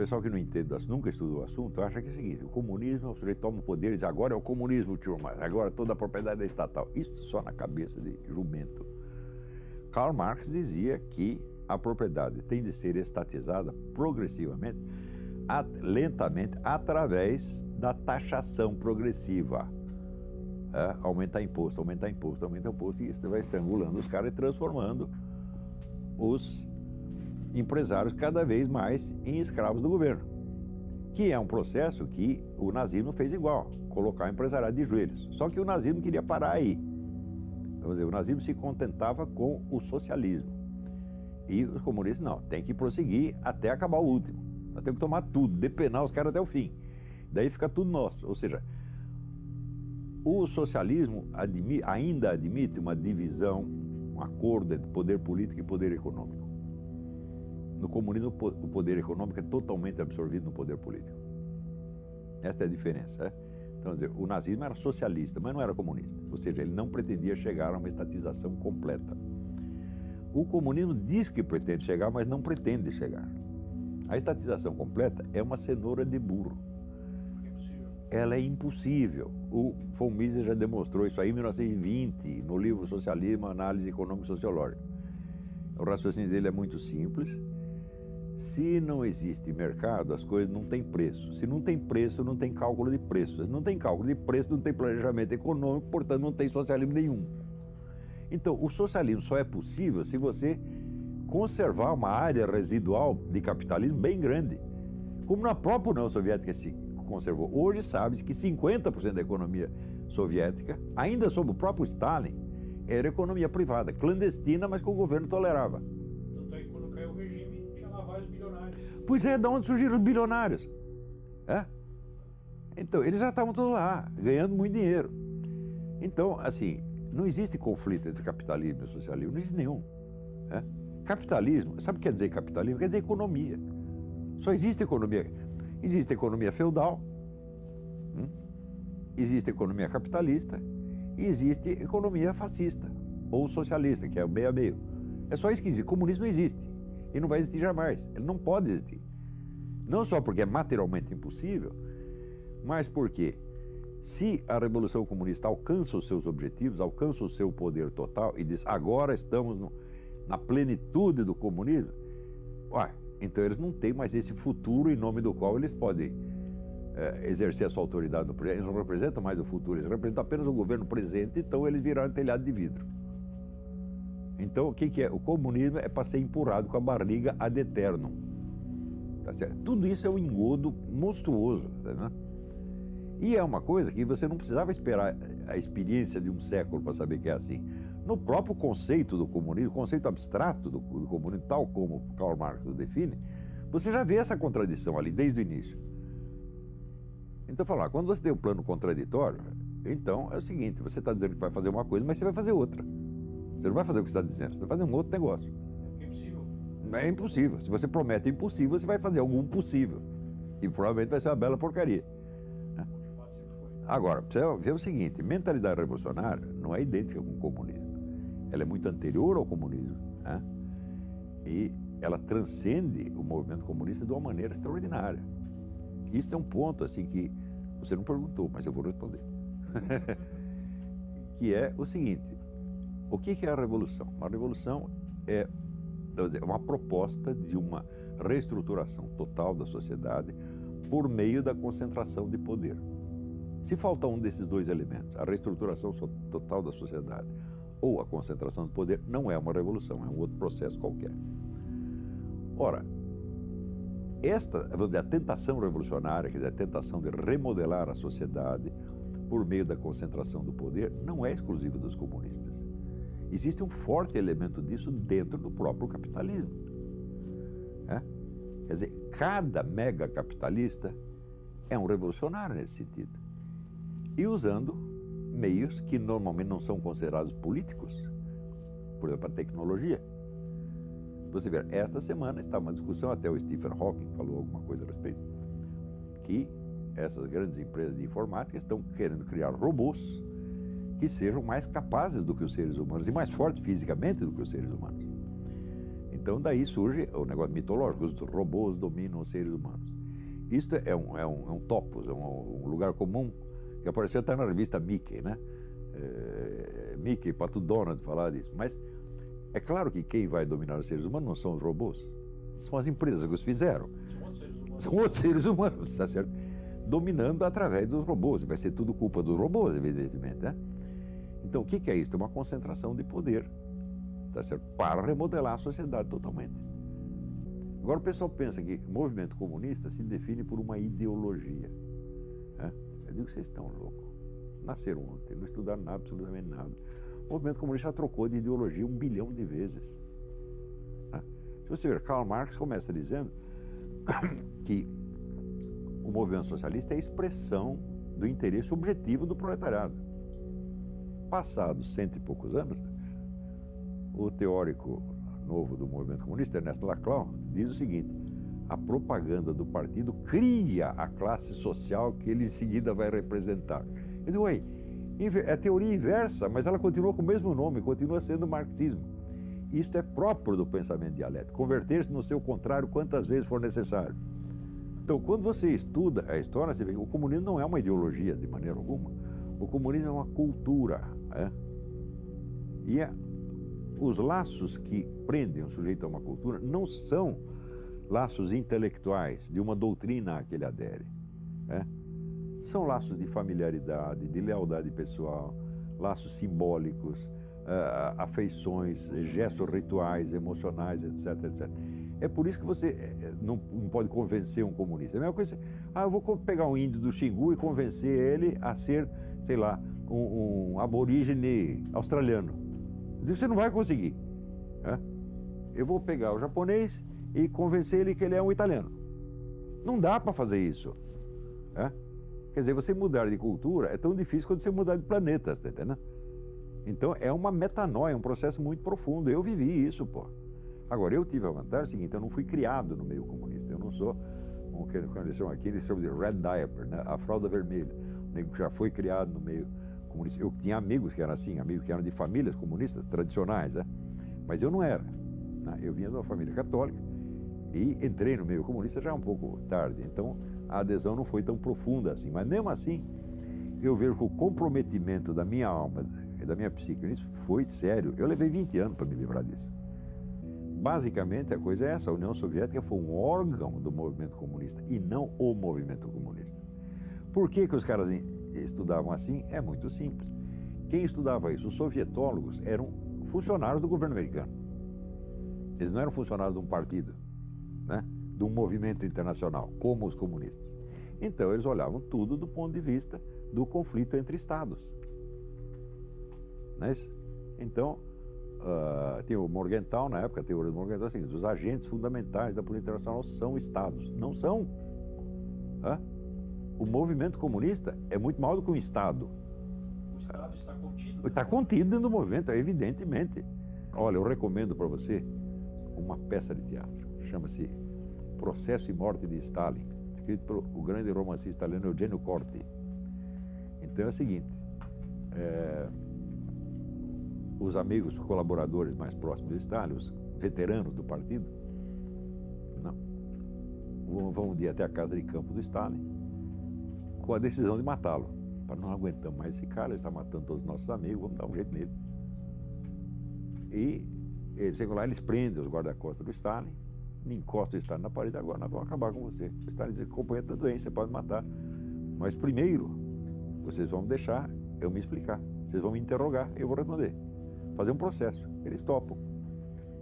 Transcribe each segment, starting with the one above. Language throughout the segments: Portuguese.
pessoal que não entende, nunca estudou o assunto, acha que é o seguinte: o comunismo, o sujeito toma o poder e diz, agora é o comunismo, turma, agora toda a propriedade é estatal. Isso só na cabeça de jumento. Karl Marx dizia que a propriedade tem de ser estatizada progressivamente, lentamente, através da taxação progressiva. Aumentar imposto, aumentar imposto, aumentar imposto, e isso vai estrangulando os caras e transformando os empresários cada vez mais em escravos do governo, que é um processo que o nazismo fez igual, colocar o empresariado de joelhos. Só que o nazismo queria parar aí. Vamos dizer, o nazismo se contentava com o socialismo. E os comunistas não, tem que prosseguir até acabar o último. Nós temos que tomar tudo, depenar os caras até o fim. Daí fica tudo nosso. Ou seja, o socialismo ainda admite uma divisão, um acordo entre poder político e poder econômico. No comunismo, o poder econômico é totalmente absorvido no poder político. Esta é a diferença. Então, quer dizer, o nazismo era socialista, mas não era comunista. Ou seja, ele não pretendia chegar a uma estatização completa. O comunismo diz que pretende chegar, mas não pretende chegar. A estatização completa é uma cenoura de burro. É impossível. Ela é impossível. O von Mises já demonstrou isso aí em 1920, no livro Socialismo, Análise Econômico-Sociológica. O raciocínio dele é muito simples. Se não existe mercado, as coisas não têm preço. Se não tem preço, não tem cálculo de preço. Se não tem cálculo de preço, não tem planejamento econômico, portanto não tem socialismo nenhum. Então, o socialismo só é possível se você conservar uma área residual de capitalismo bem grande, como na própria União Soviética se conservou. Hoje sabe-se que 50% da economia soviética, ainda sob o próprio Stalin, era economia privada, clandestina, mas que o governo tolerava. Tanto é que quando caiu o regime, tinha lá vários bilionários. Pois é, de onde surgiram os bilionários? Então, eles já estavam todos lá, ganhando muito dinheiro. Então, assim, não existe conflito entre capitalismo e socialismo, não existe nenhum. Capitalismo, sabe o que quer dizer capitalismo? Quer dizer economia. Só existe economia. Existe economia feudal, existe economia capitalista e existe economia fascista ou socialista, que é o meio a meio. É só isso que existe. Comunismo não existe e não vai existir jamais. Ele não pode existir. Não só porque é materialmente impossível, mas porque se a Revolução Comunista alcança os seus objetivos, alcança o seu poder total e diz, agora estamos na plenitude do comunismo, então eles não têm mais esse futuro em nome do qual eles podem exercer a sua autoridade no presente. Eles não representam mais o futuro, eles representam apenas o governo presente, então eles viraram telhado de vidro. Então o que é? O comunismo é para ser empurrado com a barriga ad eternum. Tá certo? Tudo isso é um engodo monstruoso, né? E é uma coisa que você não precisava esperar a experiência de um século para saber que é assim. No próprio conceito do comunismo, o conceito abstrato do comunismo, tal como Karl Marx o define, você já vê essa contradição ali desde o início. Então, quando você tem um plano contraditório, então é o seguinte, você está dizendo que vai fazer uma coisa, mas você vai fazer outra. Você não vai fazer o que você está dizendo, você vai fazer um outro negócio. É impossível. É impossível. Se você promete impossível, você vai fazer algum possível. E provavelmente vai ser uma bela porcaria. De fato, sempre foi. Agora, você vê o seguinte, mentalidade revolucionária não é idêntica com o comunismo. Ela é muito anterior ao comunismo, e ela transcende o movimento comunista de uma maneira extraordinária. Isso é um ponto assim que você não perguntou, mas eu vou responder. Que é o seguinte, o que é a revolução? Uma revolução é uma proposta de uma reestruturação total da sociedade por meio da concentração de poder. Se falta um desses dois elementos, a reestruturação total da sociedade ou a concentração de poder, não é uma revolução, é um outro processo qualquer. Ora, vamos dizer, a tentação revolucionária, quer dizer, a tentação de remodelar a sociedade por meio da concentração do poder, não é exclusiva dos comunistas. Existe um forte elemento disso dentro do próprio capitalismo. Quer dizer, cada mega capitalista é um revolucionário nesse sentido. E usando meios que normalmente não são considerados políticos, por exemplo, a tecnologia. Você vê, esta semana estava uma discussão, até o Stephen Hawking falou alguma coisa a respeito, que essas grandes empresas de informática estão querendo criar robôs que sejam mais capazes do que os seres humanos e mais fortes fisicamente do que os seres humanos. Então daí surge o negócio mitológico, os robôs dominam os seres humanos. Isto é um topos, é um lugar comum que apareceu até na revista Mickey, né? Mickey, Pato Donald falar disso. Mas é claro que quem vai dominar os seres humanos não são os robôs, são as empresas que os fizeram. São outros seres humanos, tá certo? Dominando através dos robôs. Vai ser tudo culpa dos robôs, evidentemente, né? Então, o que é isso? É uma concentração de poder, tá certo? Para remodelar a sociedade totalmente. Agora, o pessoal pensa que o movimento comunista se define por uma ideologia, né? Eu digo que vocês estão loucos. Nasceram ontem, não estudaram nada, absolutamente nada. O movimento comunista já trocou de ideologia 1 bilhão de vezes, né? Se você ver, Karl Marx começa dizendo que o movimento socialista é a expressão do interesse objetivo do proletariado. Passados 100 e poucos anos, o teórico novo do movimento comunista, Ernesto Laclau, diz o seguinte: a propaganda do partido cria a classe social que ele em seguida vai representar. Eu digo, é teoria inversa, mas ela continua com o mesmo nome, continua sendo marxismo. Isto é próprio do pensamento dialético, converter-se no seu contrário quantas vezes for necessário. Então, quando você estuda a história, você vê que o comunismo não é uma ideologia de maneira alguma. O comunismo é uma cultura, né? E os laços que prendem o sujeito a uma cultura não são laços intelectuais de uma doutrina a que ele adere, né? São laços de familiaridade, de lealdade pessoal, laços simbólicos, afeições, gestos rituais, emocionais, etc, etc. É por isso que você não pode convencer um comunista. É a mesma coisa, eu vou pegar um índio do Xingu e convencer ele a ser, sei lá, um aborígene australiano. Você não vai conseguir, né? Eu vou pegar o japonês e convencer ele que ele é um italiano. Não dá para fazer isso, né? Quer dizer, você mudar de cultura é tão difícil quanto você mudar de planeta, tá entendendo? Então é uma metanoia, um processo muito profundo. Eu vivi isso, pô. Agora, eu tive a vantagem seguinte: eu não fui criado no meio comunista. Eu não sou, quando eles chamam aqui, eles chamam de red diaper, né? A fralda vermelha. O nego que já foi criado no meio comunista. Eu tinha amigos que eram assim, amigos que eram de famílias comunistas tradicionais, né? Mas eu não era, né? Eu vinha de uma família católica e entrei no meio comunista já um pouco tarde. Então, a adesão não foi tão profunda assim. Mas mesmo assim, eu vejo que o comprometimento da minha alma e da minha psique nisso foi sério. Eu levei 20 anos para me livrar disso. Basicamente, a coisa é essa: a União Soviética foi um órgão do movimento comunista e não o movimento comunista. Por que os caras estudavam assim? É muito simples. Quem estudava isso? Os sovietólogos eram funcionários do governo americano. Eles não eram funcionários de um partido, né? De um movimento internacional, como os comunistas. Então, eles olhavam tudo do ponto de vista do conflito entre estados. Não é isso? Então, tem o Morgenthau, na época, a teoria do Morgenthau, é o seguinte: os agentes fundamentais da política internacional são estados. Não são. O movimento comunista é muito maior do que um estado. O estado está contido. Está contido dentro do movimento, evidentemente. Olha, eu recomendo para você uma peça de teatro. Chama-se Processo e Morte de Stalin, escrito pelo grande romancista italiano Eugenio Corti. Então é o seguinte: os amigos, os colaboradores mais próximos de Stalin, os veteranos do partido, vão um dia até a casa de campo do Stalin com a decisão de matá-lo. Para não aguentar mais esse cara, ele está matando todos os nossos amigos, vamos dar um jeito nele. E eles chegam lá, eles prendem os guarda-costas do Stalin, encostam o Stalin na parede: agora nós vamos acabar com você. O Stalin diz: companheiro da doença, você pode matar, mas primeiro vocês vão deixar eu me explicar, vocês vão me interrogar, eu vou responder, fazer um processo. Eles topam.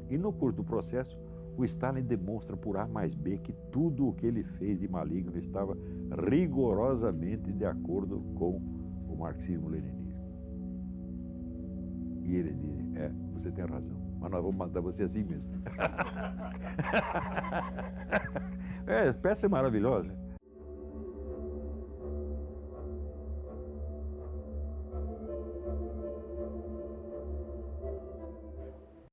E no curso do processo, o Stalin demonstra por A mais B que tudo o que ele fez de maligno estava rigorosamente de acordo com o marxismo-leninismo. E eles dizem: você tem razão, mas nós vamos matar você assim mesmo. Peça é maravilhosa.